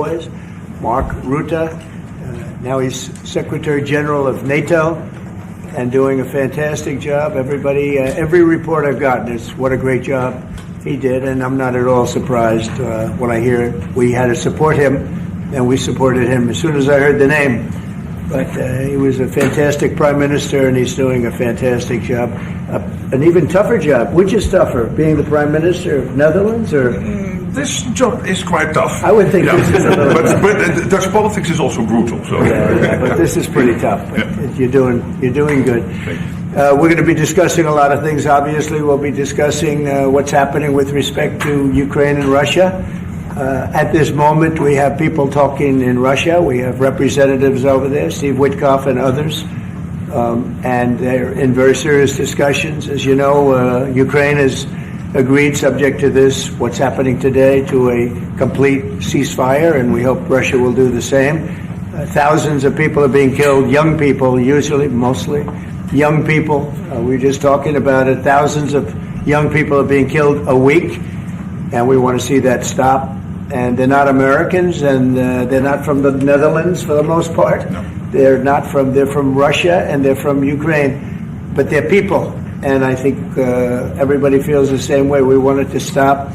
always, Mark Rutte. Now he's Secretary General of NATO and doing a fantastic job. Everybody, every report I've gotten is what a great job he did, and I'm not at all surprised when I hear it. We had to support him, and we supported him as soon as I heard the name. But he was a fantastic prime minister, and he's doing a fantastic job. An even tougher job. Which is tougher, being the prime minister of Netherlands or? This job is quite tough. I would think this is a little but Dutch politics is also brutal. So. But this is pretty tough. But you're doing good. We're going to be discussing a lot of things. Obviously, we'll be discussing what's happening with respect to Ukraine and Russia. At this moment, we have people talking in Russia. We have representatives over there, Steve Witkoff and others, and they're in very serious discussions. As you know, Ukraine has agreed, subject to this, what's happening today, to a complete ceasefire, and we hope Russia will do the same. Thousands of people are being killed, young people, usually, mostly young people. We were just talking about it. Thousands of young people are being killed a week, and we want to see that stop. And they're not Americans, and they're not from the Netherlands for the most part. No. They're from Russia, and they're from Ukraine, but they're people. And I think everybody feels the same way. We want it to stop.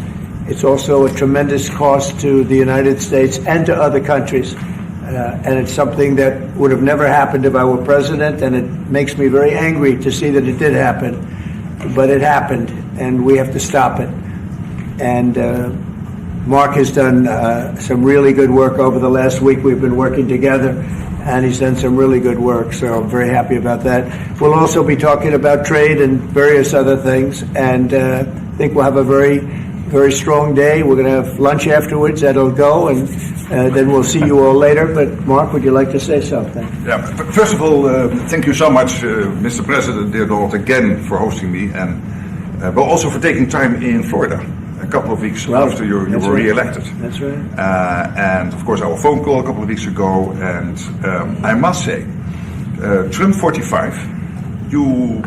It's also a tremendous cost to the United States and to other countries. And it's something that would have never happened if I were president, and it makes me very angry to see that it did happen. But it happened, and we have to stop it. And Mark has done some really good work over the last week. We've been working together, and he's done some really good work, so I'm very happy about that. We'll also be talking about trade and various other things, and I think we'll have a very, very strong day. We're going to have lunch afterwards. That'll go, and then we'll see you all later. But Mark, would you like to say something? Yeah. First of all, thank you so much, Mr. President, dear Donald, again for hosting me, and but also for taking time in Florida. A couple of weeks after you were re-elected. That's right. And of course our phone call a couple of weeks ago, and I must say, Trump 45, you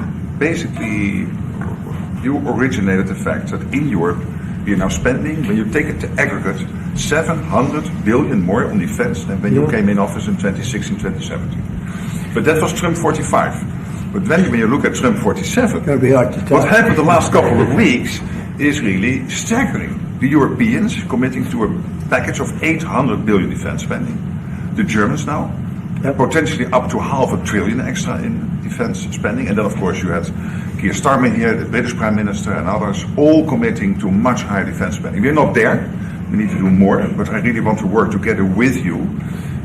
originated the fact that in Europe we are now spending, when you take it to aggregate, 700 billion more on defense than when you came in office in 2016, 2017. But that was Trump 45. But then when you look at Trump 47, it's going to be hard to tell. What happened the last couple of weeks is really staggering. The Europeans committing to a package of 800 billion defense spending. The Germans now, potentially up to $500 billion extra in defense spending. And then of course you had Keir Starmer here, the British Prime Minister, and others, all committing to much higher defense spending. We're not there. We need to do more, but I really want to work together with you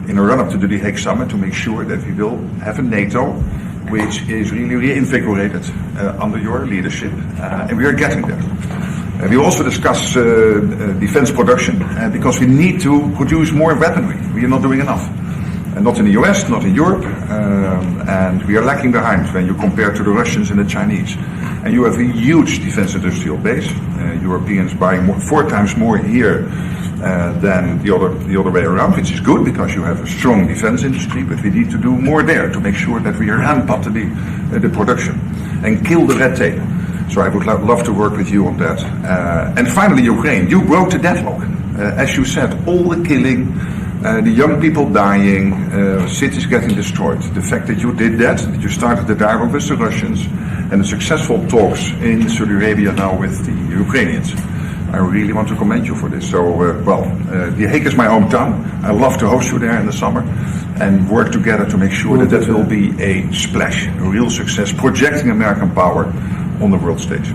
in a run-up to the The Hague Summit to make sure that we will have a NATO which is really reinvigorated under your leadership, and we are getting there. We also discuss defense production, because we need to produce more weaponry. We are not doing enough. And not in the US, not in Europe, and we are lacking behind when you compare to the Russians and the Chinese. And you have a huge defense industrial base. Europeans buying 4 times more here than the other way around, which is good because you have a strong defense industry, but we need to do more there to make sure that we ramp up the production and kill the red tape. So I would love to work with you on that. And finally, Ukraine. You broke the deadlock. As you said, all the killing, the young people dying, cities getting destroyed. The fact that you did that you started the dialogue with the Russians, and the successful talks in Saudi Arabia now with the Ukrainians. I really want to commend you for this. So, The Hague is my hometown. I love to host you there in the summer and work together to make sure that will be a splash, a real success, projecting American power on the world stage.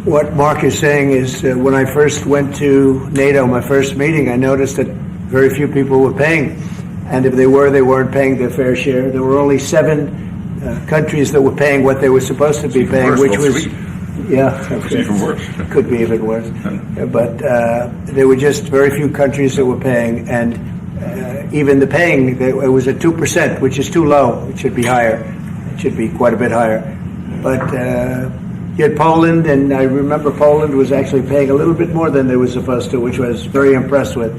What Mark is saying is when I first went to NATO, my first meeting, I noticed that very few people were paying. And if they weren't paying their fair share. There were only 7 countries that were paying what they were supposed to be paying, which was... It's even worse. Could be even worse. But there were just very few countries that were paying, and even the paying, it was at 2%, which is too low. It should be higher. It should be quite a bit higher. But you had Poland, and I remember Poland was actually paying a little bit more than they were supposed to, which I was very impressed with.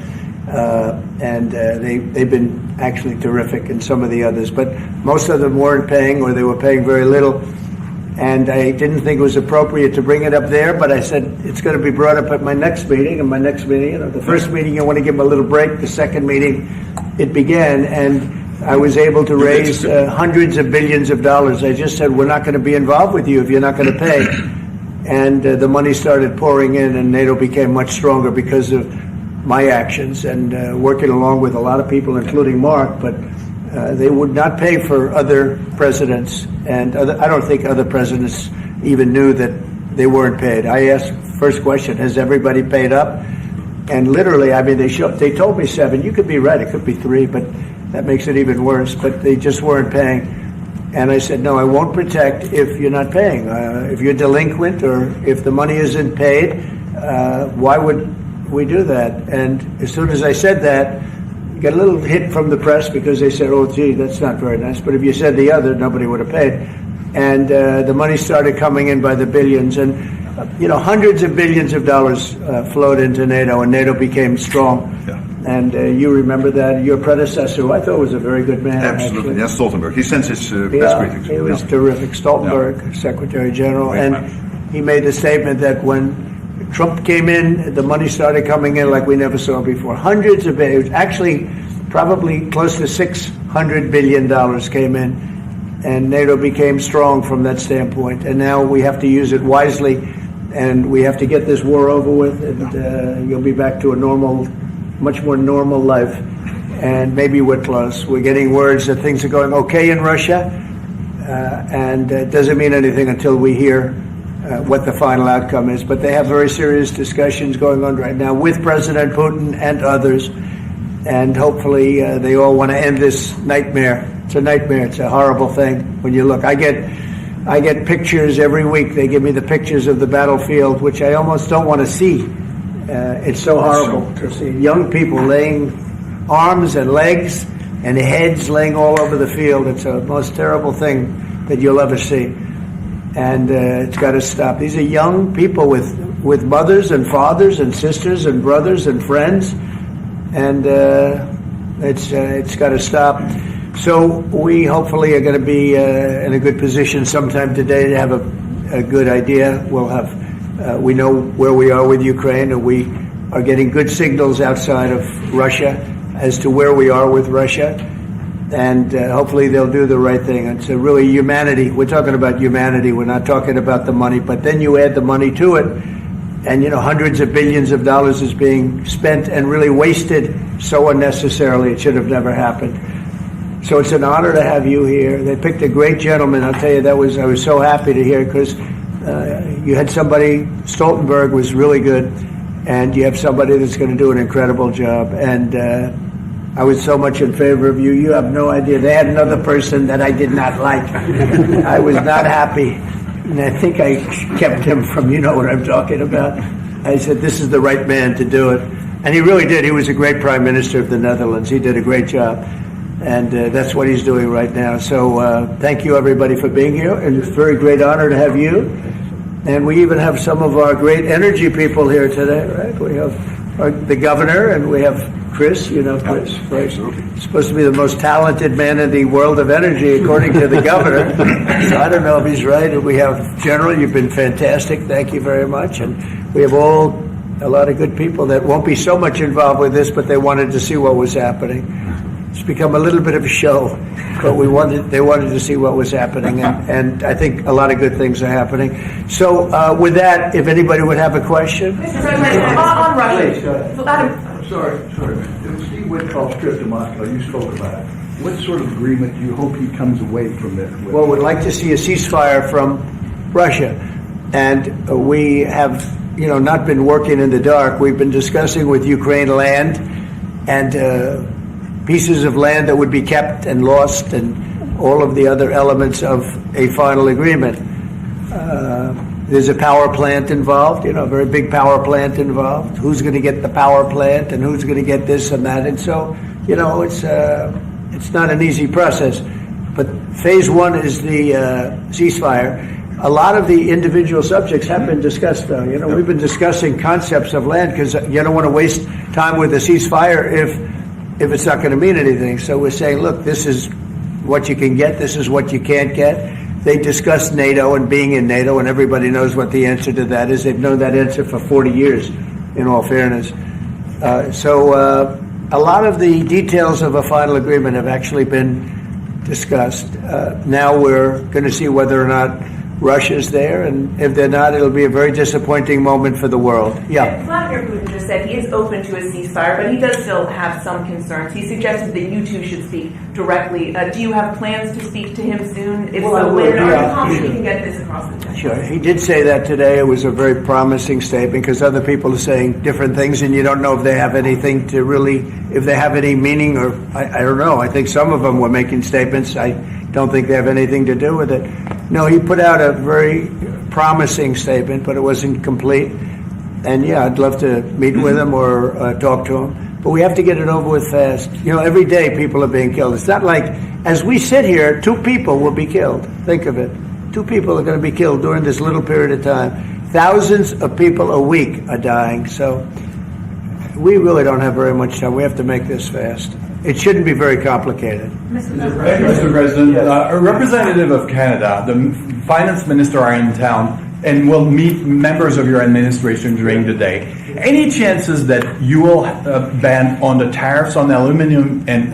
They've been actually terrific, and some of the others. But most of them weren't paying, or they were paying very little. And I didn't think it was appropriate to bring it up there, but I said it's going to be brought up at my next meeting. And my next meeting, the first meeting, you want to give them a little break. The second meeting, it began, and I was able to raise hundreds of billions of dollars. I just said, we're not going to be involved with you if you're not going to pay. And the money started pouring in, and NATO became much stronger because of my actions and working along with a lot of people, including Mark, but they would not pay for other presidents, and I don't think other presidents even knew that they weren't paid. I asked first question, has everybody paid up? And literally, I mean, they told me 7. You could be right, it could be 3, but that makes it even worse. But they just weren't paying. And I said, no, I won't protect if you're not paying. If you're delinquent or if the money isn't paid, why would we do that? And as soon as I said that, got a little hit from the press because they said, oh, gee, that's not very nice. But if you said the other, nobody would have paid. And the money started coming in by the billions. And, hundreds of billions of dollars flowed into NATO, and NATO became strong. Yeah. And you remember that. Your predecessor, who I thought was a very good man. Absolutely. Yes, Stoltenberg. He sends his best greetings. He was terrific. Stoltenberg, Secretary General. And he made the statement that when Trump came in, the money started coming in like we never saw before. Hundreds of billions, actually probably close to $600 billion came in, and NATO became strong from that standpoint. And now we have to use it wisely, and we have to get this war over with, and you'll be back to a normal, much more normal life. And maybe we're close. We're getting words that things are going okay in Russia, and it doesn't mean anything until we hear what the final outcome is. But they have very serious discussions going on right now with President Putin and others, and hopefully they all want to end this nightmare. It's a nightmare. It's a horrible thing. When you look, I get pictures every week. They give me the pictures of the battlefield, which I almost don't want to see. It's so horrible to see young people laying arms and legs and heads laying all over the field. It's the most terrible thing that you'll ever see. And it's got to stop. These are young people with mothers and fathers and sisters and brothers and friends, and it's got to stop. So we hopefully are going to be in a good position sometime today to have a good idea. We'll have we know where we are with Ukraine, and we are getting good signals outside of Russia as to where we are with Russia. And hopefully they'll do the right thing. It's really humanity. We're talking about humanity. We're not talking about the money. But then you add the money to it, and hundreds of billions of dollars is being spent and really wasted so unnecessarily. It should have never happened. So it's an honor to have you here. They picked a great gentleman. I'll tell you, I was so happy to hear, because you had somebody. Stoltenberg was really good, and you have somebody that's going to do an incredible job. And I was so much in favor of you. You have no idea. They had another person that I did not like. I was not happy. And I think I kept him from, what I'm talking about. I said, this is the right man to do it. And he really did. He was a great prime minister of the Netherlands. He did a great job. And that's what he's doing right now. So thank you, everybody, for being here. And it's a very great honor to have you. And we even have some of our great energy people here today, right? We have the governor, and we have Chris, Chris. He's supposed to be the most talented man in the world of energy, according to the governor. So I don't know if he's right. And we have General, you've been fantastic. Thank you very much. And we have a lot of good people that won't be so much involved with this, but they wanted to see what was happening. It's become a little bit of a show, but they wanted to see what was happening, and I think a lot of good things are happening. So with that, if anybody would have a question. Mr. President, on Russia. Sorry. Steve Witkoff's trip to Moscow, you spoke about it. What sort of agreement do you hope he comes away from it with? Well, we'd like to see a ceasefire from Russia. And we have, not been working in the dark. We've been discussing with Ukraine land and pieces of land that would be kept and lost, and all of the other elements of a final agreement. There's a power plant involved, a very big power plant involved. Who's going to get the power plant, and who's going to get this and that? And so, it's not an easy process. But phase one is the ceasefire. A lot of the individual subjects have been discussed, though. We've been discussing concepts of land, because you don't want to waste time with a ceasefire if it's not going to mean anything. So we're saying, look, this is what you can get, this is what you can't get. They discussed NATO and being in NATO, and everybody knows what the answer to that is. They've known that answer for 40 years, in all fairness. A lot of the details of a final agreement have actually been discussed. Now we're going to see whether or not Russia's there, and if they're not, it'll be a very disappointing moment for the world. Yeah. Vladimir Putin just said he is open to a ceasefire, but he does still have some concerns. He suggested that you two should speak directly. Do you have plans to speak to him soon? If so, when are you confident you can get this across the table? Sure. He did say that today. It was a very promising statement because other people are saying different things, and you don't know if they have anything to really, if they have any meaning, or I don't know. I think some of them were making statements. I don't think they have anything to do with it. No, he put out a very promising statement, but it wasn't complete. And yeah, I'd love to meet with him or talk to him. But we have to get it over with fast. You know, every day people are being killed. It's not like, as we sit here, 2 people will be killed. Think of it. 2 people are going to be killed during this little period of time. Thousands of people a week are dying. So we really don't have very much time. We have to make this fast. It shouldn't be very complicated. Mr. President, a representative of Canada, the finance minister, are in town and will meet members of your administration during the day. Any chances that you will ban on the tariffs on aluminum and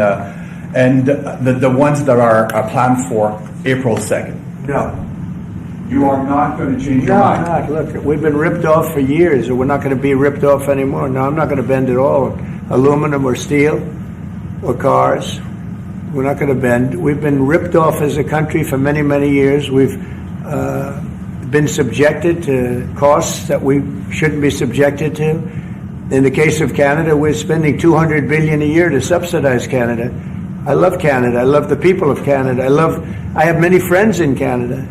the ones that are planned for April 2nd? No. You are not going to change your No, mind? not. Look, we've been ripped off for years, and we're not going to be ripped off anymore. No, I'm not going to bend at all. Aluminum or steel or cars, we're not going to bend. We've been ripped off as a country for many, many years. We've been subjected to costs that we shouldn't be subjected to. In the case of Canada, we're spending $200 billion a year to subsidize Canada. I love Canada. I love the people of Canada. I have many friends in Canada.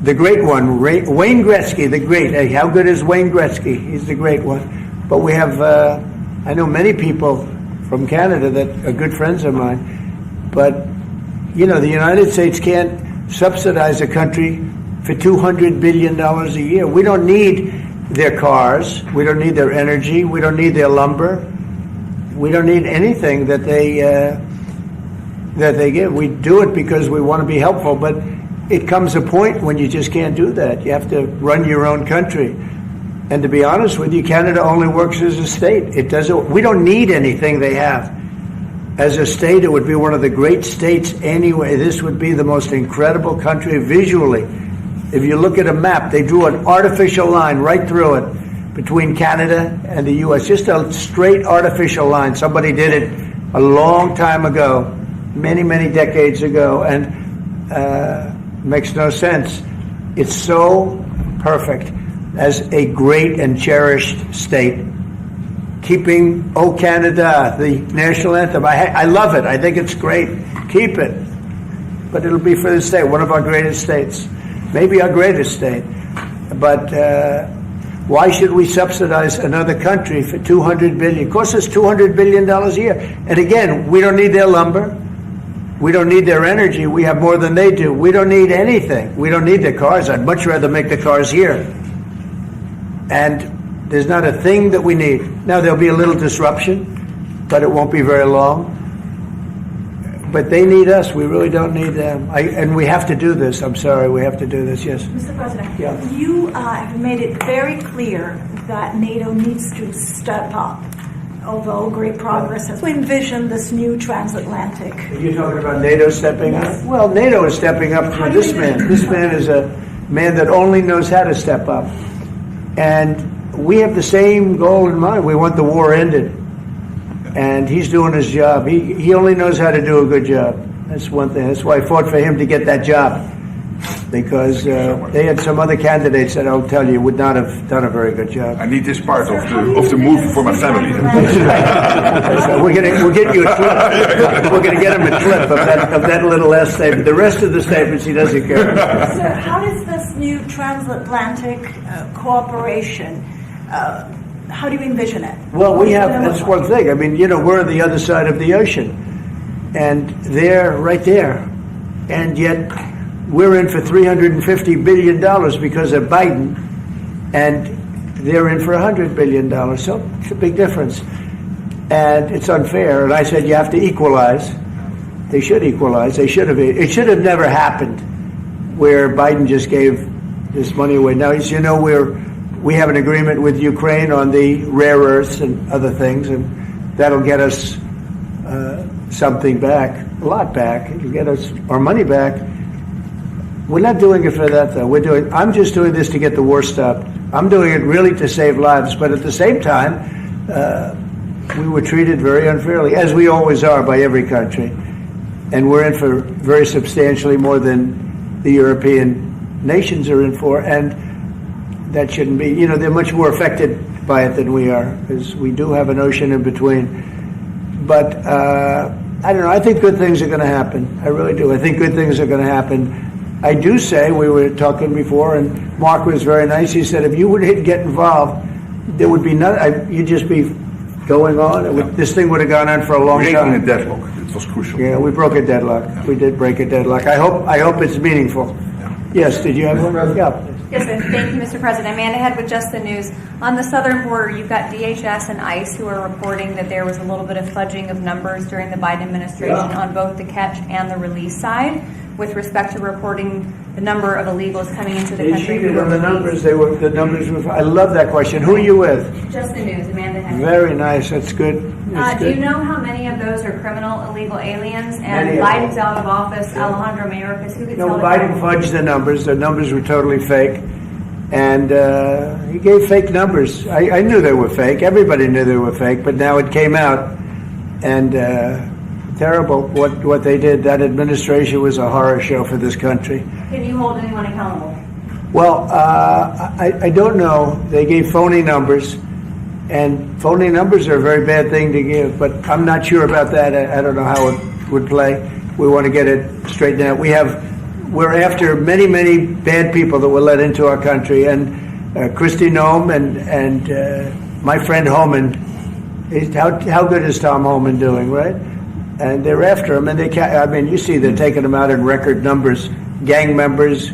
The great one, Wayne Gretzky, the great. Hey, how good is Wayne Gretzky? He's the great one. But we have, I know many people from Canada that are good friends of mine. But, you know, the United States can't subsidize a country for $200 billion a year. We don't need their cars. We don't need their energy. We don't need their lumber. We don't need anything that they give. We do it because we want to be helpful, but it comes a point when you just can't do that. You have to run your own country. And to be honest with you, Canada only works as a state. It doesn't. We don't need anything they have. As a state, it would be one of the great states anyway. This would be the most incredible country visually. If you look at a map, they drew an artificial line right through it between Canada and the U.S. Just a straight artificial line. Somebody did it a long time ago, many, many decades ago, and makes no sense. It's so perfect as a great and cherished state. Keeping "O Canada," the national anthem. I love it. I think it's great. Keep it. But it'll be for the state, one of our greatest states. Maybe our greatest state. But why should we subsidize another country for $200 billion? It costs us $200 billion a year. And again, we don't need their lumber. We don't need their energy. We have more than they do. We don't need anything. We don't need their cars. I'd much rather make the cars here. And there's not a thing that we need. Now, there'll be a little disruption, but it won't be very long. But they need us. We really don't need them. And we have to do this. I'm sorry. We have to do this. Yes. Mr. President, Yeah. you have made it very clear that NATO needs to step up, although great progress has. We envision this new transatlantic. You're talking about NATO stepping up? Well, NATO is stepping up for this man. This man is a man that only knows how to step up. And we have the same goal in mind. We want the war ended. And he's doing his job. He only knows how to do a good job. That's one thing. That's why I fought for him to get that job. Because they had some other candidates that I'll tell you would not have done a very good job. I need this part of the move for my family. So we'll get you a clip. We're going to get him a clip of that little last statement. The rest of the statements he doesn't care about. So how does this new transatlantic cooperation, how do you envision it? Well, that's one thing. I mean, you know, we're on the other side of the ocean. And they're right there. And yet we're in for $350 billion because of Biden. And they're in for $100 billion. So it's a big difference. And it's unfair. And I said, you have to equalize. They should equalize. They should have. It should have never happened where Biden just gave this money away. Now, as you know, we have an agreement with Ukraine on the rare earths and other things, and that'll get us something back, a lot back. It'll get us our money back. We're not doing it for that, though. I'm just doing this to get the war stopped. I'm doing it really to save lives, but at the same time, we were treated very unfairly, as we always are by every country. And we're in for very substantially more than the European nations are in for, and that shouldn't be. You know, they're much more affected by it than we are, because we do have an ocean in between. But I don't know. I think good things are going to happen. I really do. I think good things are going to happen. I do say, we were talking before, and Mark was very nice. He said, if you would get involved, there would be you'd just be going on. This thing would have gone on for a long Breaking time. a deadlock. It was crucial. Yeah, we broke a deadlock. We did break a deadlock. I hope it's meaningful. Yes, did you have one? Yeah. Yes, sir. Thank you, Mr. President. Amanda Head with Just the News. On the southern border, you've got DHS and ICE who are reporting that there was a little bit of fudging of numbers during the Biden administration on both the catch and the release side with respect to reporting the number of illegals coming into the They country. cheated on the numbers. The numbers were. I love that question. Who are you with? Just the News, Amanda Head. Very nice. That's good. That's Do you good. know how many of those are criminal illegal aliens? And Many of Biden's out of office. Alejandro Mayorkas, who could No, tell Biden fudged the numbers. The numbers were totally fake. And he gave fake numbers. I knew they were fake. Everybody knew they were fake. But now it came out. And terrible what they did. That administration was a horror show for this country. Can you hold anyone accountable? Well, I don't know. They gave phony numbers. And phony numbers are a very bad thing to give. But I'm not sure about that. I don't know how it would play. We want to get it straightened out. We're after many, many bad people that were let into our country, and Kristi Noem and my friend Homan. How good is Tom Homan doing, right? And they're after him, and you see they're taking him out in record numbers. Gang members,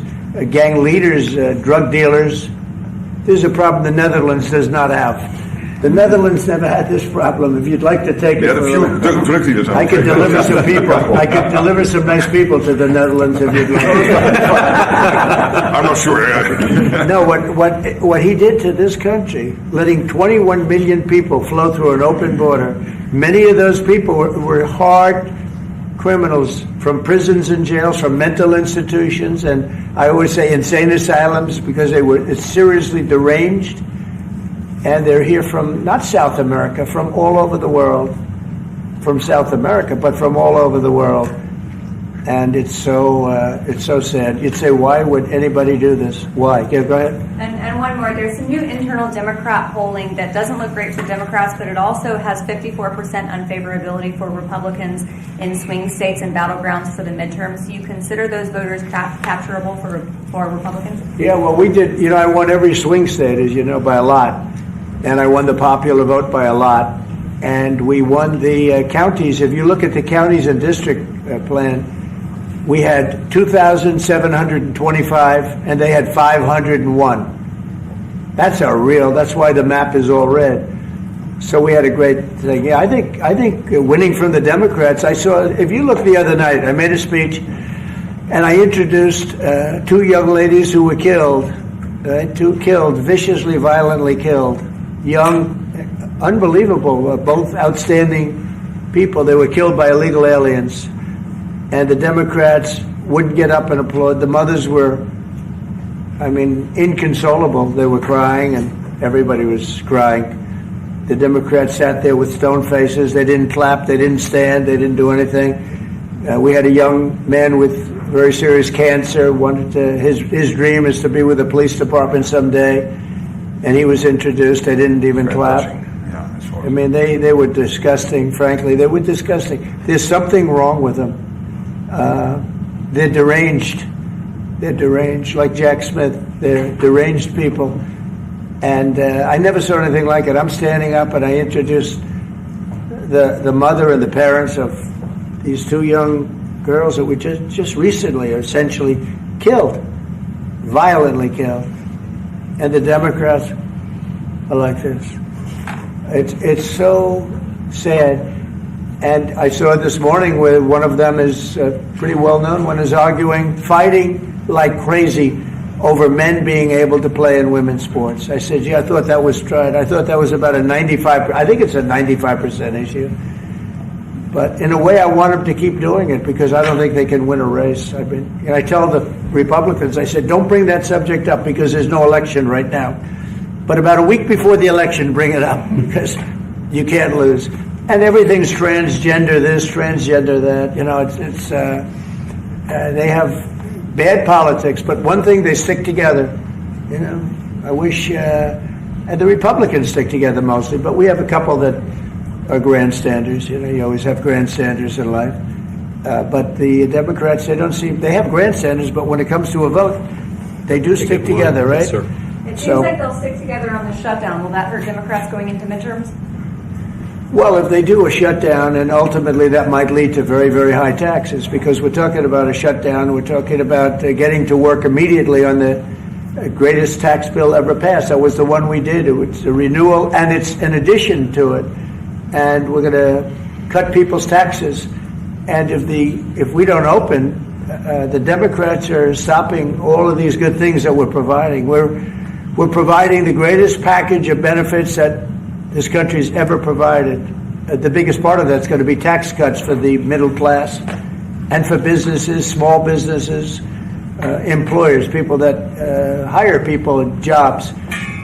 gang leaders, drug dealers. There's a problem the Netherlands does not have. The Netherlands never had this problem. If you'd like to take it, Yeah, a few drug dealers. I could deliver some people. I could deliver some nice people to the Netherlands if you'd like. I'm not sure. No, what he did to this country, letting 21 million people flow through an open border. Many of those people were hard criminals from prisons and jails, from mental institutions, and I always say insane asylums, because they were seriously deranged. And they're here from, not South America, from all over the world. From South America, but from all over the world. And it's so sad. You'd say, why would anybody do this? Why? Yeah, go ahead. And one more. There's some new internal Democrat polling that doesn't look great for Democrats, but it also has 54% unfavorability for Republicans in swing states and battlegrounds for the midterms. Do you consider those voters capturable for Republicans? Yeah, well, we did. You know, I won every swing state, as you know, by a lot. And I won the popular vote by a lot. And we won the counties. If you look at the counties and district plan, we had 2,725, and they had 501. That's why the map is all red. So we had a great thing. Yeah, I think winning from the Democrats, if you look the other night, I made a speech, and I introduced two young ladies who were killed, viciously, violently killed. Young, unbelievable, both outstanding people. They were killed by illegal aliens. And the Democrats wouldn't get up and applaud. The mothers were, inconsolable. They were crying, and everybody was crying. The Democrats sat there with stone faces. They didn't clap. They didn't stand. They didn't do anything. We had a young man with very serious cancer. His dream is to be with the police department someday. And he was introduced. They didn't even clap. They were disgusting, frankly. They were disgusting. There's something wrong with them. They're deranged. They're deranged, like Jack Smith. They're deranged people. And I never saw anything like it. I'm standing up, and I introduced the mother and the parents of these two young girls that were just recently essentially killed, violently killed. And the Democrats are like this. It's so sad. And I saw this morning where one of them is pretty well known, one is fighting like crazy over men being able to play in women's sports. I said, I thought that was tried. I thought that was about a 95%, I think it's a 95% issue. But in a way, I want them to keep doing it because I don't think they can win a race. And I tell the Republicans, I said, don't bring that subject up because there's no election right now. But about a week before the election, bring it up because you can't lose. And everything's transgender this, transgender that. They have bad politics, but one thing, they stick together. I wish, and the Republicans stick together mostly, but we have a couple that are grandstanders. You always have grandstanders in life. But the Democrats, they have grandstanders, but when it comes to a vote, they do stick together, right? Yes, sir. It seems like they'll stick together on the shutdown. Will that hurt Democrats going into midterms? Well, if they do a shutdown, and ultimately that might lead to very, very high taxes, because we're talking about a shutdown, we're talking about getting to work immediately on the greatest tax bill ever passed. That was the one we did. It was a renewal, and it's an addition to it. And we're going to cut people's taxes. And if we don't open, the Democrats are stopping all of these good things that we're providing. We're providing the greatest package of benefits that this country's ever provided. The biggest part of that's going to be tax cuts for the middle class and for businesses, small businesses, employers, people that hire people in jobs.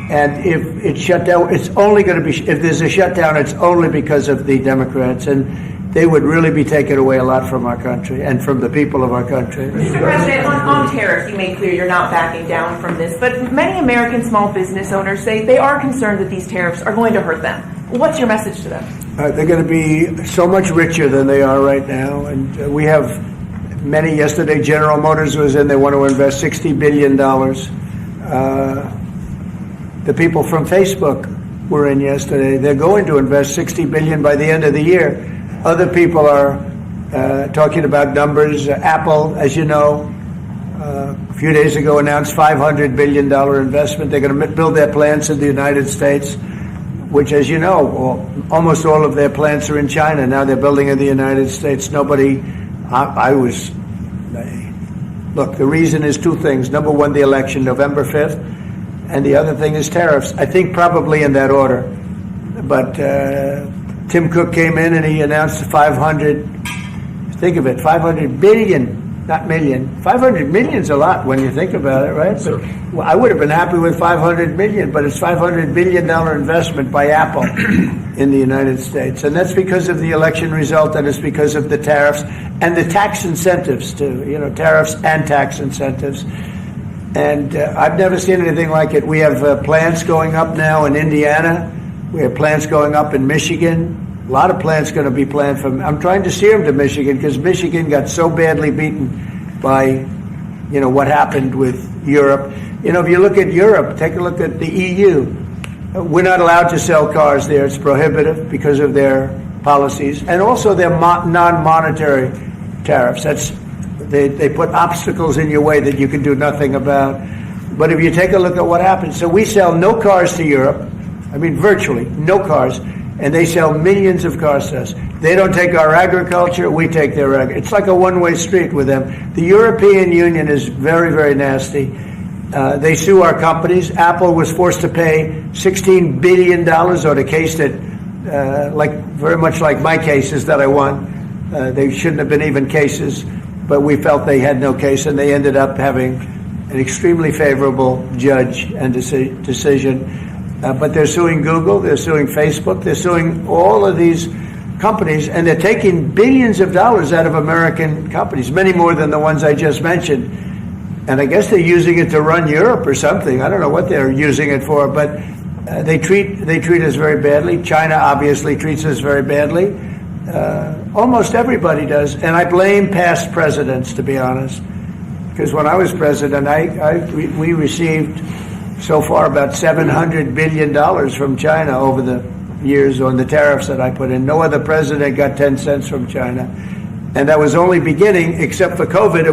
And if it's shut down, it's only going to be, if there's a shutdown, it's only because of the Democrats. And they would really be taking away a lot from our country and from the people of our country. Mr. President, on tariffs, you made clear you're not backing down from this, but many American small business owners say they are concerned that these tariffs are going to hurt them. What's your message to them? They're going to be so much richer than they are right now. And we have many. Yesterday, General Motors was in. They want to invest $60 billion. The people from Facebook were in yesterday. They're going to invest $60 billion by the end of the year. Other people are talking about numbers. Apple, as you know, a few days ago announced $500 billion investment. They're going to build their plants in the United States, which, as you know, almost all of their plants are in China. Now they're building in the United States. Look, the reason is two things. Number one, the election, November 5th. And the other thing is tariffs. I think probably in that order. But Tim Cook came in and he announced 500 billion, not million. 500 million's a lot when you think about it, right? Sure. But I would have been happy with 500 million, but it's $500 billion investment by Apple in the United States. And that's because of the election result, and it's because of the tariffs and the tax incentives too, tariffs and tax incentives. And I've never seen anything like it. We have plants going up now in Indiana. We have plants going up in Michigan. A lot of plants going to be planned from. I'm trying to steer them to Michigan because Michigan got so badly beaten by, what happened with Europe. If you look at Europe, take a look at the EU. We're not allowed to sell cars there. It's prohibitive because of their policies and also their non-monetary tariffs. They put obstacles in your way that you can do nothing about. But if you take a look at what happens, so we sell no cars to Europe. I mean, virtually no cars. And they sell millions of cars to us. They don't take our agriculture, we take their agriculture. It's like a one-way street with them. The European Union is very, very nasty. They sue our companies. Apple was forced to pay $16 billion on a case that, very much like my cases that I won. They shouldn't have been even cases, but we felt they had no case, and they ended up having an extremely favorable judge and decision. But they're suing Google, they're suing Facebook, they're suing all of these companies, and they're taking billions of dollars out of American companies, many more than the ones I just mentioned. And I guess they're using it to run Europe or something. I don't know what they're using it for, but they treat us very badly. China obviously treats us very badly. Almost everybody does, and I blame past presidents, to be honest, because when I was president, we received so far about $700 billion from China over the years on the tariffs that I put in. No other president got 10 cents from China. And that was only beginning, except for COVID.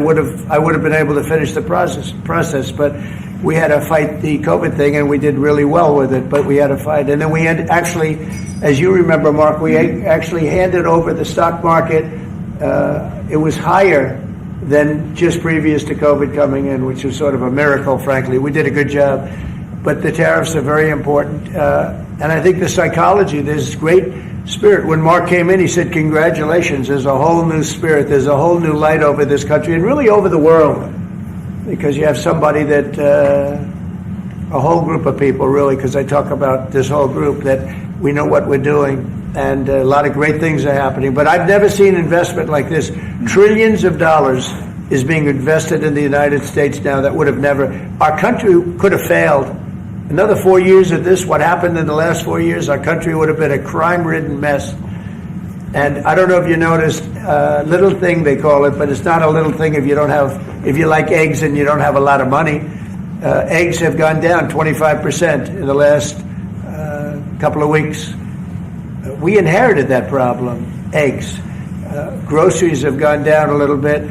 I would have been able to finish the process, but we had to fight the COVID thing, and we did really well with it, but we had to fight. And then we had actually, as you remember, Mark, we actually handed over the stock market. It was higher than just previous to COVID coming in, which was sort of a miracle, frankly. We did a good job. But the tariffs are very important. And I think the psychology, there's great spirit. When Mark came in, he said, congratulations, there's a whole new spirit, there's a whole new light over this country, and really over the world. Because you have somebody that, a whole group of people, really, because I talk about this whole group, that we know what we're doing. And a lot of great things are happening. But I've never seen investment like this. Trillions of dollars is being invested in the United States now that would have never, our country could have failed. Another 4 years of this, what happened in the last 4 years, our country would have been a crime-ridden mess. And I don't know if you noticed, little thing they call it, but it's not a little thing if you like eggs and you don't have a lot of money. Eggs have gone down 25% in the last couple of weeks. We inherited that problem, eggs. Groceries have gone down a little bit.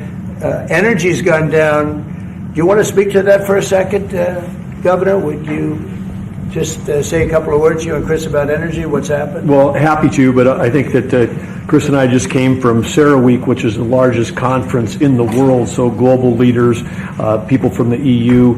Energy's gone down. Do you want to speak to that for a second, Governor? Would you just say a couple of words, you and Chris, about energy, what's happened? Well, happy to, but I think that Chris and I just came from CERAWeek, which is the largest conference in the world, so global leaders, people from the EU,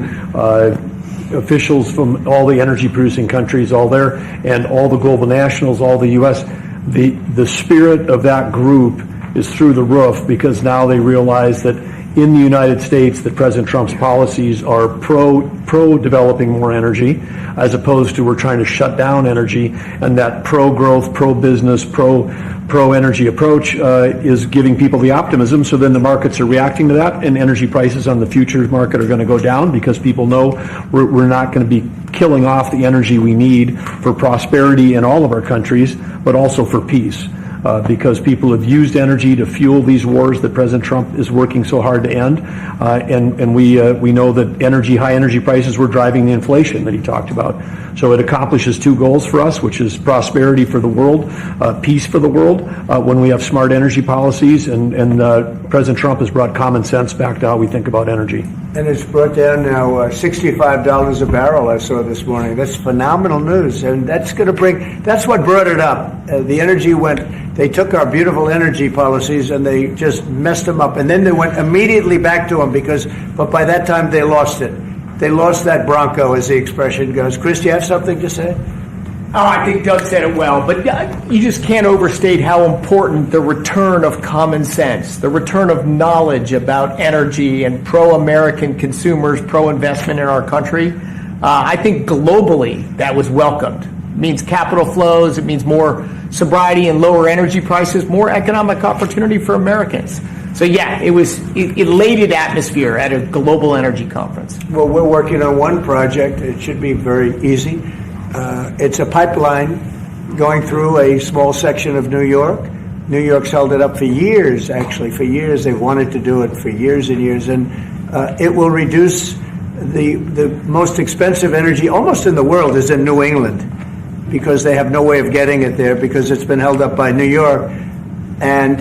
officials from all the energy-producing countries, all there, and all the global nationals, all the U.S. The spirit of that group is through the roof because now they realize that in the United States that President Trump's policies are pro-developing more energy, as opposed to we're trying to shut down energy, and that pro-growth, pro-business, pro-energy approach is giving people the optimism. So then the markets are reacting to that, and energy prices on the futures market are going to go down because people know we're not going to be killing off the energy we need for prosperity in all of our countries, but also for peace. Because people have used energy to fuel these wars that President Trump is working so hard to end, and we know that high energy prices were driving the inflation that he talked about. So it accomplishes two goals for us, which is prosperity for the world, peace for the world, when we have smart energy policies, and President Trump has brought common sense back to how we think about energy. And it's brought down now $65 a barrel, I saw this morning. That's phenomenal news, and that's what brought it up. The energy they took our beautiful energy policies and they just messed them up. And then they went immediately back to them but by that time they lost it. They lost that Bronco, as the expression goes. Chris, do you have something to say? Oh, I think Doug said it well, but you just can't overstate how important the return of common sense, the return of knowledge about energy and pro-American consumers, pro-investment in our country. I think globally that was welcomed. It means capital flows, it means more sobriety and lower energy prices, more economic opportunity for Americans. So yeah, it was elated atmosphere at a global energy conference. Well, we're working on one project. It should be very easy. It's a pipeline going through a small section of New York. New York's held it up for years, actually. For years, they've wanted to do it for years and years. And it will reduce the most expensive energy almost in the world is in New England, because they have no way of getting it there because it's been held up by New York. And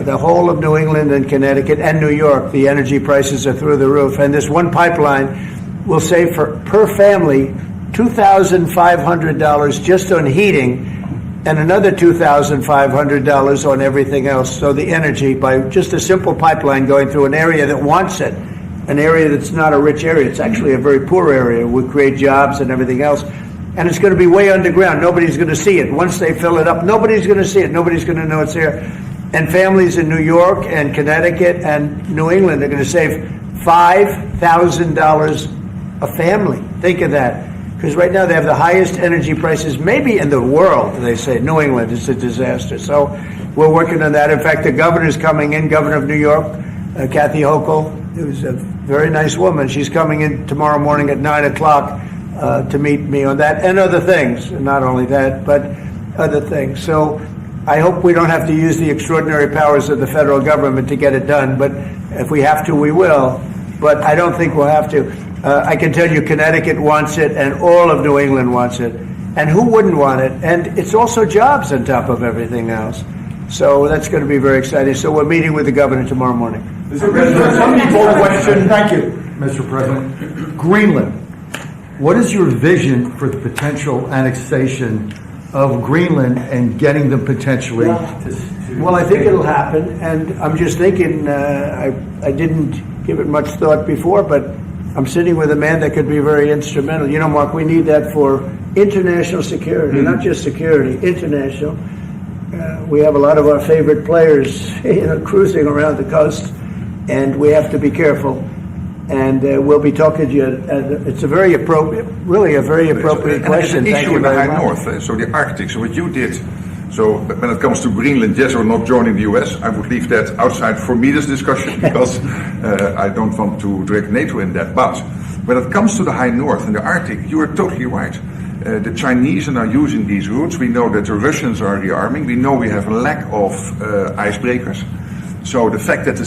the whole of New England and Connecticut and New York, the energy prices are through the roof. And this one pipeline will save per family $2,500 just on heating and another $2,500 on everything else. So the energy, by just a simple pipeline going through an area that wants it, an area that's not a rich area, it's actually a very poor area, would create jobs and everything else. And it's going to be way underground. Nobody's going to see it. Once they fill it up, nobody's going to see it. Nobody's going to know it's there. And families in New York and Connecticut and New England are going to save $5,000 a family. Think of that. Because right now they have the highest energy prices maybe in the world, they say. New England is a disaster. So we're working on that. In fact, the governor's coming in, Governor of New York, Kathy Hochul, who's a very nice woman. She's coming in tomorrow morning at 9 o'clock. To meet me on that and other things, not only that, but other things. So I hope we don't have to use the extraordinary powers of the federal government to get it done, but if we have to, we will. But I don't think we'll have to. I can tell you Connecticut wants it and all of New England wants it. And who wouldn't want it? And it's also jobs on top of everything else. So that's going to be very exciting. So we're meeting with the governor tomorrow morning. Mr. President, somebody told a question. Thank you, Mr. President. Greenland. What is your vision for the potential annexation of Greenland and getting them potentially Well, I think it'll happen, and I'm just thinking, I didn't give it much thought before, but I'm sitting with a man that could be very instrumental. You know, Mark, we need that for international security, not just security, international. We have a lot of our favorite players, cruising around the coast, and we have to be careful. And we'll be talking to you. It's a very appropriate, really a very appropriate question. There's an Thank issue you in the very High much. North, so the Arctic. So what you did. So when it comes to Greenland, yes or not joining the US, I would leave that outside for me, this discussion, because I don't want to drag NATO in that. But when it comes to the High North and the Arctic, you are totally right. The Chinese are now using these routes. We know that the Russians are rearming. We know we have a lack of icebreakers. So the fact that the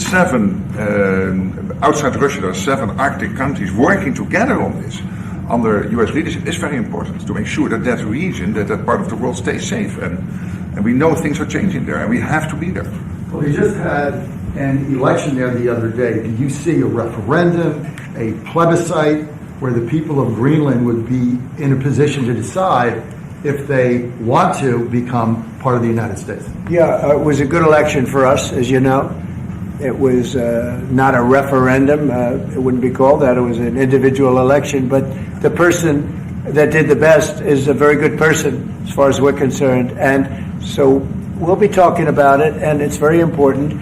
outside Russia, there are 7 Arctic countries working together on this under US leadership is very important to make sure that that region, that part of the world stays safe. And we know things are changing there, and we have to be there. Well, we just had an election there the other day. Do you see a referendum, a plebiscite, where the people of Greenland would be in a position to decide if they want to become part of the United States? Yeah, it was a good election for us, as you know. It was not a referendum. It wouldn't be called that. It was an individual election. But the person that did the best is a very good person, as far as we're concerned. And so we'll be talking about it, and it's very important.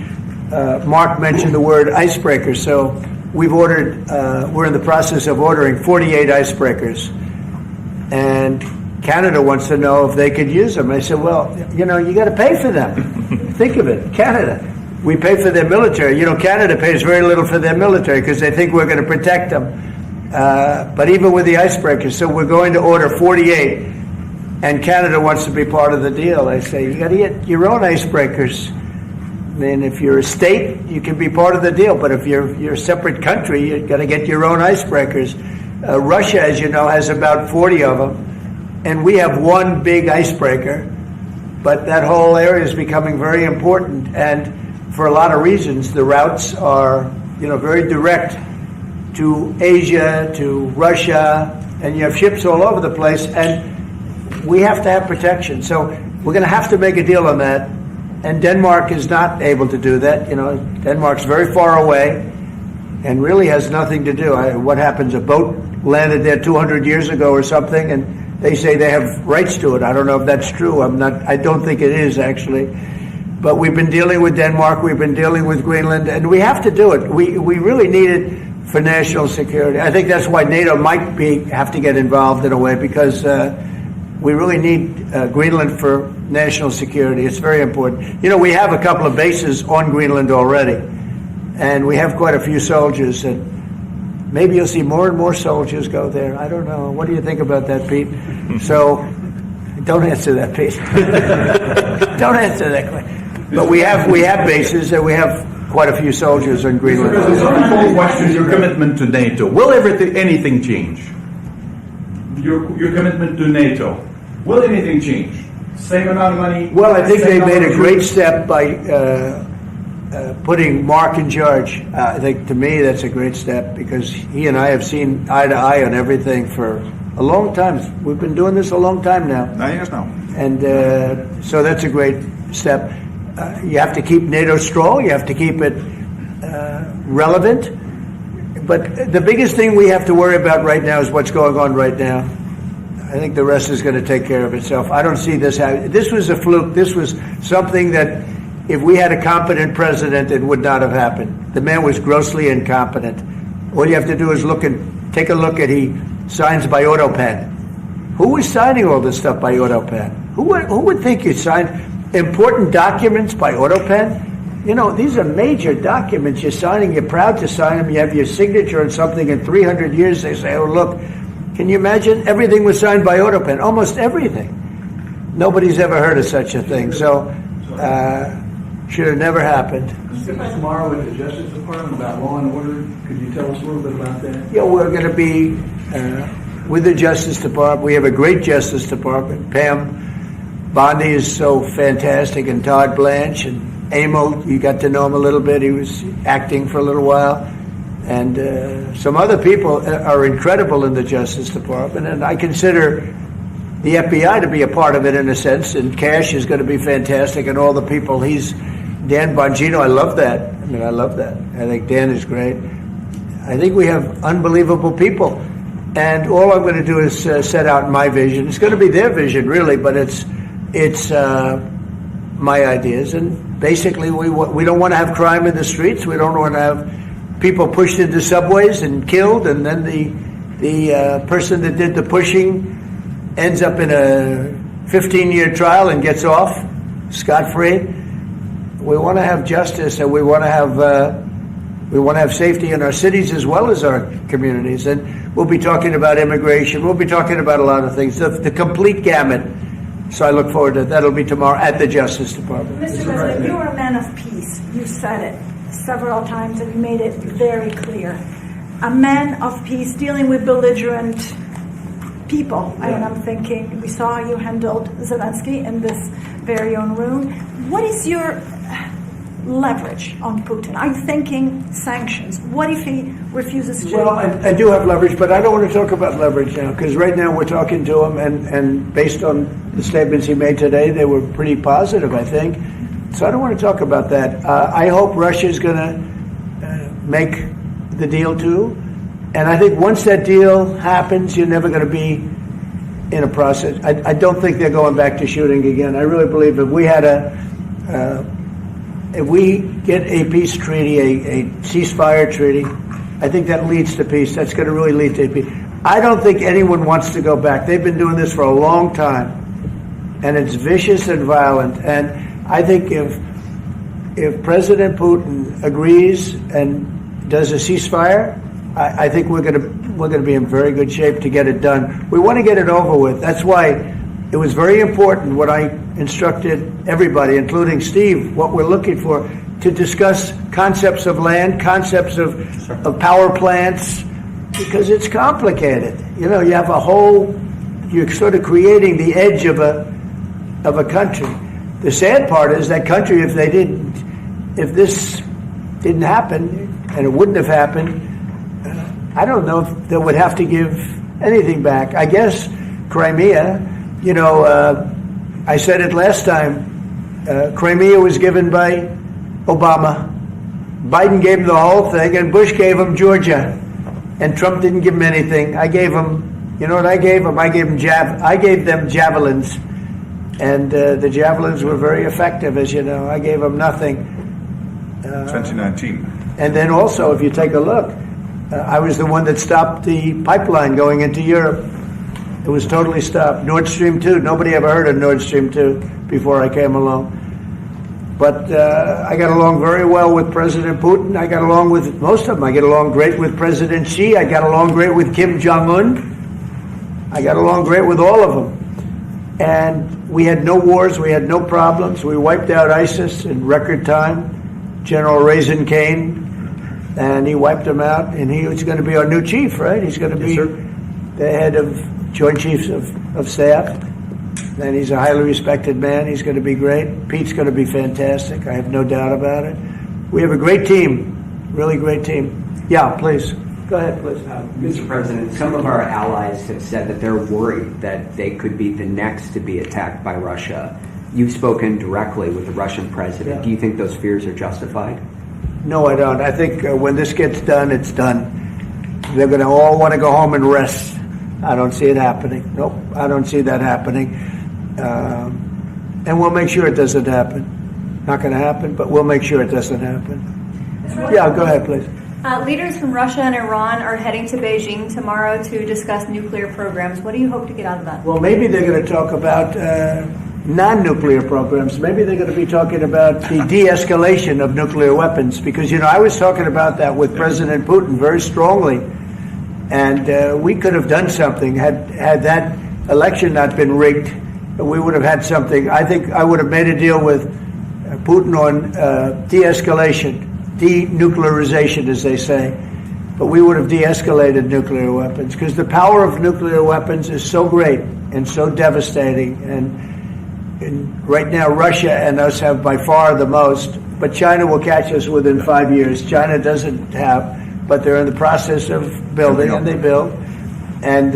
Mark mentioned the word icebreaker. So we've ordered, we're in the process of ordering 48 icebreakers. And Canada wants to know if they could use them. I said, well, you got to pay for them. Think of it, Canada. We pay for their military. Canada pays very little for their military because they think we're going to protect them. But even with the icebreakers, so we're going to order 48, and Canada wants to be part of the deal. I say, you got to get your own icebreakers. I mean, if you're a state, you can be part of the deal. But if you're a separate country, you've got to get your own icebreakers. Russia, as you know, has about 40 of them, and we have one big icebreaker. But that whole area is becoming very important, and for a lot of reasons, the routes are, very direct to Asia, to Russia, and you have ships all over the place, and we have to have protection. So we're going to have to make a deal on that, and Denmark is not able to do that. Denmark's very far away and really has nothing to do. What happens? A boat landed there 200 years ago or something, and they say they have rights to it. I don't know if that's true. I don't think it is, actually. But we've been dealing with Denmark, we've been dealing with Greenland, and we have to do it. We really need it for national security. I think that's why NATO might have to get involved in a way, because we really need Greenland for national security. It's very important. We have a couple of bases on Greenland already, and we have quite a few soldiers, and maybe you'll see more and more soldiers go there. I don't know. What do you think about that, Pete? So, don't answer that, Pete. Don't answer that question. But we have bases, and we have quite a few soldiers in Greenland. One question: your commitment to NATO. Will anything change? Your commitment to NATO. Will anything change? Same amount of money? Well, I think they made a great step by putting Mark in charge. I think, to me, that's a great step, because he and I have seen eye to eye on everything for a long time. We've been doing this a long time now. 9 years now. And so that's a great step. You have to keep NATO strong. You have to keep it relevant. But the biggest thing we have to worry about right now is what's going on right now. I think the rest is going to take care of itself. I don't see this happening. This was a fluke. This was something that, if we had a competent president, it would not have happened. The man was grossly incompetent. All you have to do is take a look at, he signs by AutoPen. Who was signing all this stuff by AutoPen? Who would think you signed important documents by AutoPen? These are major documents you're signing. You're proud to sign them. You have your signature on something. In 300 years, they say, oh, look, can you imagine? Everything was signed by AutoPen. Almost everything. Nobody's ever heard of such a thing. So, should have never happened. Tomorrow at the Justice Department about law and order. Could you tell us a little bit about that? Yeah, we're going to be with the Justice Department. We have a great Justice Department. Pam Bondi is so fantastic, and Todd Blanche, and Emil, you got to know him a little bit. He was acting for a little while. And some other people are incredible in the Justice Department. And I consider the FBI to be a part of it in a sense, and Cash is going to be fantastic, and all the people. Dan Bongino, I love that. I mean, I love that. I think Dan is great. I think we have unbelievable people. And all I'm going to do is set out my vision. It's going to be their vision, really, but it's my ideas. And basically, we don't want to have crime in the streets. We don't want to have people pushed into subways and killed, and then the person that did the pushing ends up in a 15-year trial and gets off scot-free. We want to have justice, and we want to have safety in our cities as well as our communities. And we'll be talking about immigration. We'll be talking about a lot of things, the complete gamut. So I look forward to that. That'll be tomorrow at the Justice Department. Mr. President, you're a man of peace. You said it several times and you made it very clear. A man of peace dealing with belligerent people. Yeah. And I'm thinking, we saw you handled Zelensky in this very own room. What is your leverage on Putin? Are you thinking sanctions? What if he refuses to? Well, I do have leverage, but I don't want to talk about leverage now, because right now we're talking to him, and based on the statements he made today, they were pretty positive, I think. So I don't want to talk about that. I hope Russia's going to make the deal too. And I think once that deal happens, you're never going to be in a process. I don't think they're going back to shooting again. I really believe if we had if we get a peace treaty, a ceasefire treaty, I think that leads to peace. That's going to really lead to peace. I don't think anyone wants to go back. They've been doing this for a long time, and it's vicious and violent. And I think if President Putin agrees and does a ceasefire, I think we're going to be in very good shape to get it done. We want to get it over with. That's why it was very important what I instructed everybody, including Steve, what we're looking for, to discuss concepts of land, concepts of power plants, because it's complicated. You know, you have you're sort of creating the edge of a country. The sad part is that country, if this didn't happen, and it wouldn't have happened, I don't know if they would have to give anything back. I guess Crimea, you know, I said it last time, Crimea was given by Obama. Biden gave him the whole thing, and Bush gave him Georgia. And Trump didn't give him anything. I gave him, you know what I gave him? I gave them javelins. And the javelins were very effective, as you know. I gave them nothing. 2019. And then also, if you take a look, I was the one that stopped the pipeline going into Europe. It was totally stopped. Nord Stream 2, nobody ever heard of Nord Stream 2 before I came along. But I got along very well with President Putin. I got along with most of them. I get along great with President Xi. I got along great with Kim Jong-un. I got along great with all of them. And we had no wars. We had no problems. We wiped out ISIS in record time. General Raisin came, and he wiped them out. And he was going to be our new chief, right? He's going to be the head of Joint Chiefs of Staff. And he's a highly respected man. He's going to be great. Pete's going to be fantastic. I have no doubt about it. We have a great team, really great team. Yeah, please. Go ahead, please. Mr. President, some of our allies have said that they're worried that they could be the next to be attacked by Russia. You've spoken directly with the Russian president. Yeah. Do you think those fears are justified? No, I don't. I think when this gets done, it's done. They're going to all want to go home and rest. I don't see it happening. Nope, I don't see that happening. And we'll make sure it doesn't happen. Not going to happen, but we'll make sure it doesn't happen. Yeah, go ahead, please. Leaders from Russia and Iran are heading to Beijing tomorrow to discuss nuclear programs. What do you hope to get out of that? Well, maybe they're going to talk about non-nuclear programs. Maybe they're going to be talking about the de-escalation of nuclear weapons, because, you know, I was talking about that with President Putin very strongly, and we could have done something had that election not been rigged. We would have had something. I think I would have made a deal with Putin on de-escalation, denuclearization, as they say. But we would have de-escalated nuclear weapons, because the power of nuclear weapons is so great and so devastating. And right now, Russia and us have by far the most, but China will catch us within 5 years. China doesn't have, but they're in the process of building, and they build. And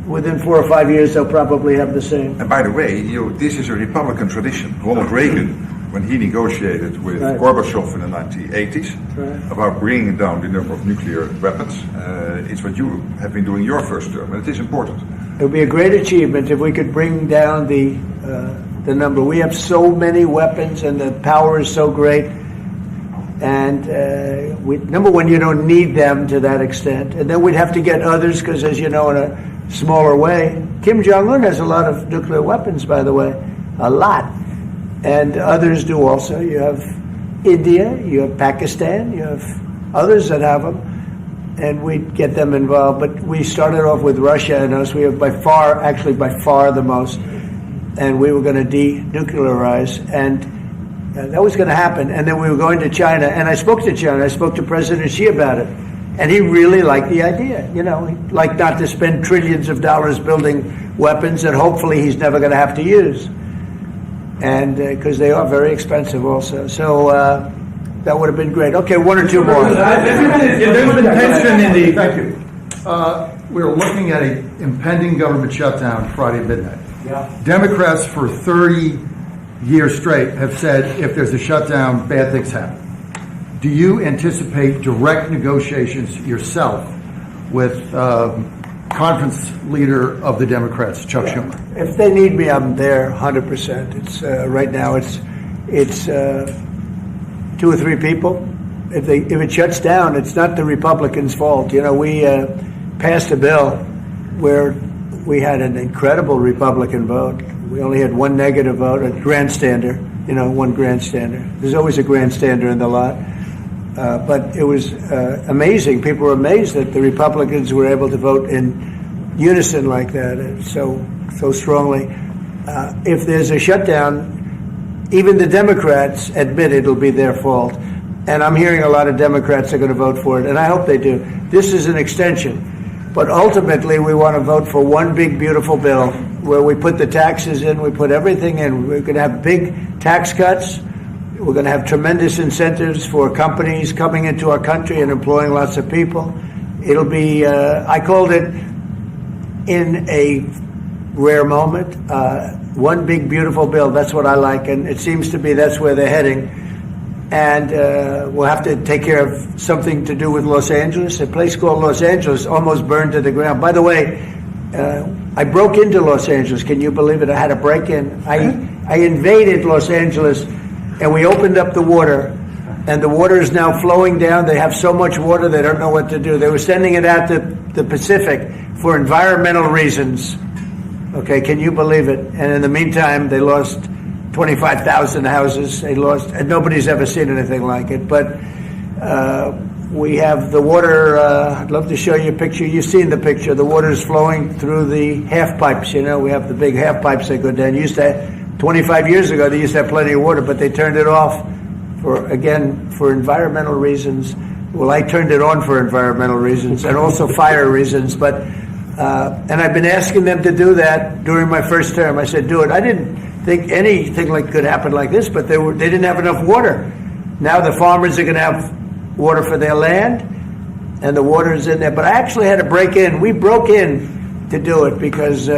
within 4 or 5 years, they'll probably have the same. And by the way, this is a Republican tradition. Ronald Reagan, when he negotiated with Right. Gorbachev in the 1980s Right. about bringing down the number of nuclear weapons, it's what you have been doing your first term, and it is important. It would be a great achievement if we could bring down the number. We have so many weapons, and the power is so great. And number one, you don't need them to that extent. And then we'd have to get others, because as you know, in a smaller way, Kim Jong-un has a lot of nuclear weapons, by the way, a lot. And others do also. You have India, you have Pakistan, you have others that have them. And we'd get them involved. But we started off with Russia and us. We have by far the most. And we were going to denuclearize. And that was going to happen. And then we were going to China. And I spoke to China. I spoke to President Xi about it. And he really liked the idea. You know, he'd like not to spend trillions of dollars building weapons that hopefully he's never going to have to use. And because they are very expensive also. So that would have been great. Okay, one or two more. There's been tension in the... Thank you. We're looking at an impending government shutdown Friday at midnight. Yeah. Democrats for 30 years straight have said if there's a shutdown, bad things happen. Do you anticipate direct negotiations yourself with conference leader of the Democrats, Chuck Schumer? If they need me, I'm there 100%. It's right now. It's 2 or 3 people. If it shuts down, it's not the Republicans' fault. You know, we passed a bill where we had an incredible Republican vote. We only had one negative vote, a grandstander. You know, one grandstander. There's always a grandstander in the lot. But it was amazing. People were amazed that the Republicans were able to vote in unison like that, so strongly. If there's a shutdown, even the Democrats admit it'll be their fault. And I'm hearing a lot of Democrats are going to vote for it, and I hope they do. This is an extension. But ultimately, we want to vote for one big, beautiful bill where we put the taxes in, we put everything in. We're going to have big tax cuts. We're going to have tremendous incentives for companies coming into our country and employing lots of people. It'll be, I called it, in a rare moment, one big, beautiful bill. That's what I like, and it seems to be that's where they're heading. And we'll have to take care of something to do with Los Angeles. A place called Los Angeles almost burned to the ground. By the way, I broke into Los Angeles. Can you believe it? I had a break-in. I invaded Los Angeles, and we opened up the water, and the water is now flowing down. They have so much water, they don't know what to do. They were sending it out to the Pacific for environmental reasons. Okay, can you believe it? And in the meantime, they lost 25,000 houses. They lost, and nobody's ever seen anything like it. But we have the water. I'd love to show you a picture. You've seen the picture. The water is flowing through the half pipes. You know, we have the big half pipes that go down. 25 years ago, they used to have plenty of water, but they turned it off for environmental reasons. Well, I turned it on for environmental reasons and also fire reasons. But and I've been asking them to do that during my first term. I said, do it. I didn't think anything could happen like this, but they didn't have enough water. Now the farmers are going to have water for their land, and the water is in there. But I actually had to break in. We broke in to do it because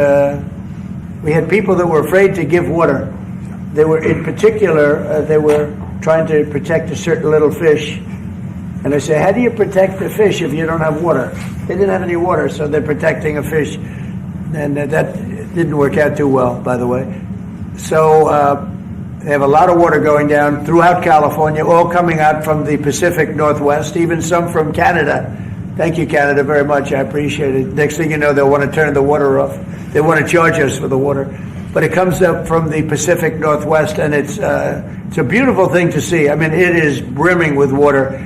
we had people that were afraid to give water. They were, in particular, they were trying to protect a certain little fish. And I said, how do you protect the fish if you don't have water? They didn't have any water, so they're protecting a fish. And that didn't work out too well, by the way. So they have a lot of water going down throughout California, all coming out from the Pacific Northwest, even some from Canada. Thank you, Canada, very much. I appreciate it. Next thing you know, they'll want to turn the water off. They want to charge us for the water. But it comes up from the Pacific Northwest, and it's a beautiful thing to see. I mean, it is brimming with water.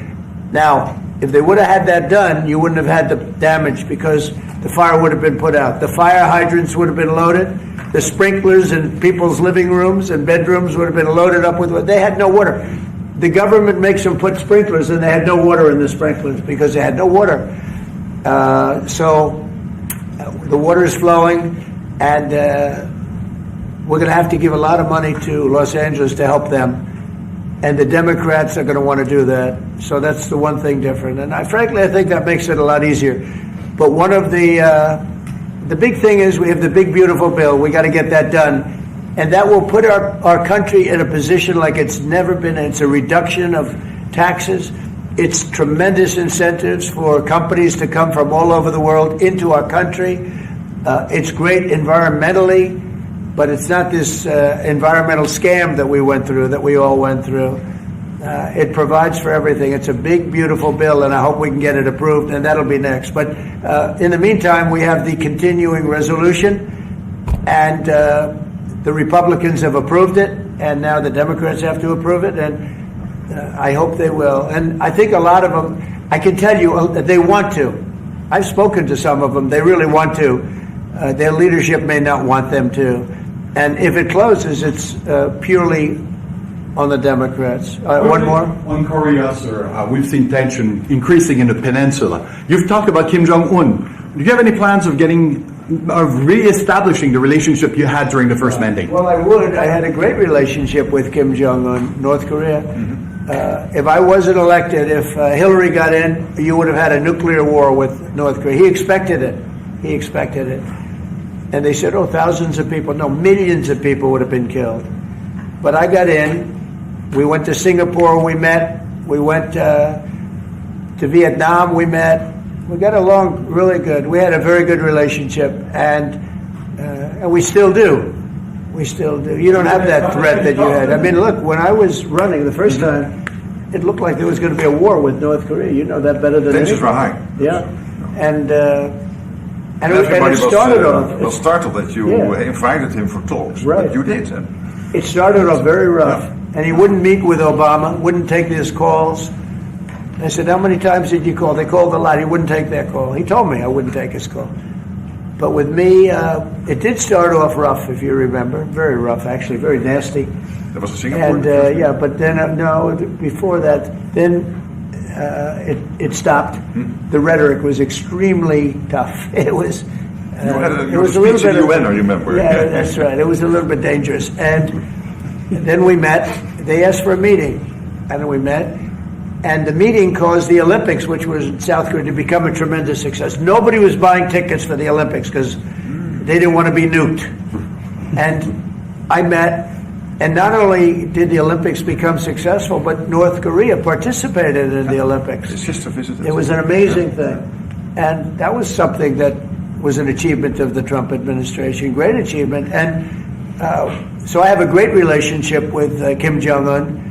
Now, if they would have had that done, you wouldn't have had the damage because the fire would have been put out. The fire hydrants would have been loaded. The sprinklers in people's living rooms and bedrooms would have been loaded up with water. They had no water. The government makes them put sprinklers, and they had no water in the sprinklers because they had no water. So the water is flowing, and we're going to have to give a lot of money to Los Angeles to help them. And the Democrats are going to want to do that. So that's the one thing different. And frankly, I think that makes it a lot easier. But one of the the big thing is we have the big, beautiful bill. We got to get that done. And that will put our country in a position like it's never been. It's a reduction of taxes. It's tremendous incentives for companies to come from all over the world into our country. It's great environmentally, but it's not this environmental scam that we went through, that we all went through. It provides for everything. It's a big, beautiful bill, and I hope we can get it approved, and that'll be next. But in the meantime, we have the continuing resolution, and the Republicans have approved it, and now the Democrats have to approve it, and I hope they will. And I think a lot of them, I can tell you that they want to. I've spoken to some of them. They really want to. Their leadership may not want them to. And if it closes, it's purely on the Democrats. One more? On Korea, sir, we've seen tension increasing in the peninsula. You've talked about Kim Jong-un. Do you have any plans of re-establishing the relationship you had during the first mandate? Well, I would. I had a great relationship with Kim Jong-un, North Korea. If I wasn't elected, if Hillary got in, you would have had a nuclear war with North Korea. He expected it. He expected it. And they said, oh, thousands of people. No, millions of people would have been killed. But I got in. We went to Singapore, we met. We went to Vietnam, we met. We got along really good. We had a very good relationship, and we still do. We still do. You don't have that threat that you had. I mean, look, when I was running the first time, it looked like there was going to be a war with North Korea. You know that better than anyone. Tensions were high. Yeah. And everybody it started off. was startled that you invited him for talks. Right. But you did. It started off very rough. And he wouldn't meet with Obama, wouldn't take his calls. I said, how many times did you call? They called a lot. He wouldn't take their call. He told me I wouldn't take his call. But with me, it did start off rough, if you remember. Very rough, actually, very nasty. That was a Singapore. And but then, no, before that, then it stopped. The rhetoric was extremely tough. It was... it was a little bit of UN, I remember. Yeah, that's right. It was a little bit dangerous. And then we met. They asked for a meeting, and then we met. And the meeting caused the Olympics, which was in South Korea, to become a tremendous success. Nobody was buying tickets for the Olympics because they didn't want to be nuked. And I met, and not only did the Olympics become successful, but North Korea participated in the Olympics. His sister visited. It was an amazing thing. And that was something that was an achievement of the Trump administration, great achievement. And so I have a great relationship with Kim Jong-un,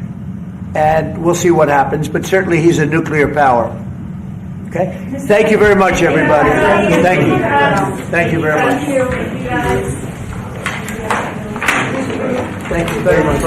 and we'll see what happens, but certainly he's a nuclear power. Okay? Thank you very much, everybody. Thank you. Thank you very much. Thank you very much.